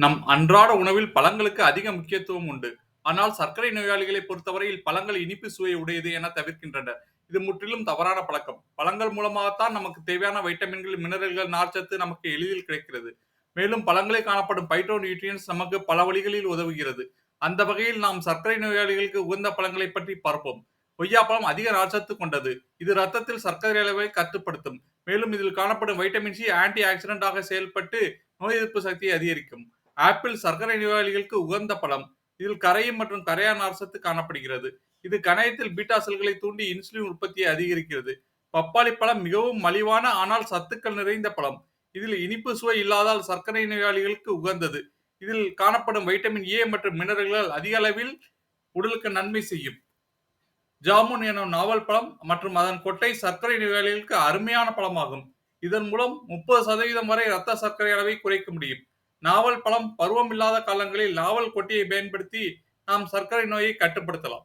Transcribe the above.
நம் அன்றாட உணவில் பழங்களுக்கு அதிக முக்கியத்துவம் உண்டு. ஆனால் சர்க்கரை நோயாளிகளை பொறுத்தவரையில் பழங்கள் இனிப்பு சுவை உடையது என தவிர்க்கின்றனர். இது முற்றிலும் தவறான பழக்கம். பழங்கள் மூலமாகத்தான் நமக்கு தேவையான வைட்டமின்கள், மினரல்கள், நார்ச்சத்து நமக்கு எளிதில் கிடைக்கிறது. மேலும் பழங்களில் காணப்படும் பைட்டோ நியூட்ரியன்ஸ் நமக்கு பல வழிகளில் உதவுகிறது. அந்த வகையில் நாம் சர்க்கரை நோயாளிகளுக்கு உகந்த பழங்களை பற்றி பார்ப்போம். கொய்யாப்பழம் அதிக நார்ச்சத்து கொண்டது. இது ரத்தத்தில் சர்க்கரை அளவை கட்டுப்படுத்தும். மேலும் இதில் காணப்படும் வைட்டமின் சி ஆன்டி ஆக்சிடென்ட் ஆக செயல்பட்டு நோய் எதிர்ப்பு சக்தியை அதிகரிக்கும். ஆப்பிள் சர்க்கரை நோயாளிகளுக்கு உகந்த பழம். இதில் கரையும் மற்றும் கரையா நார்ச்சத்து காணப்படுகிறது. இது கணையத்தில் பீட்டா செல்களை தூண்டி இன்சுலின் உற்பத்தியை அதிகரிக்கிறது. பப்பாளி பழம் மிகவும் மலிவான ஆனால் சத்துக்கள் நிறைந்த பழம். இதில் இனிப்பு சுவை இல்லாதால் சர்க்கரை நோயாளிகளுக்கு உகந்தது. இதில் காணப்படும் வைட்டமின் ஏ மற்றும் மினரல்கள் அதிக அளவில் உடலுக்கு நன்மை செய்யும். ஜாமுன் எனும் நாவல் பழம் மற்றும் அதன் கொட்டை சர்க்கரை நோயாளிகளுக்கு அருமையான பழமாகும். இதன் மூலம் 30% வரை இரத்த சர்க்கரை அளவை குறைக்க முடியும். நாவல் பழம் பருவம் இல்லாத காலங்களில் நாவல் கொட்டையை பயன்படுத்தி நாம் சர்க்கரை நோயை கட்டுப்படுத்தலாம்.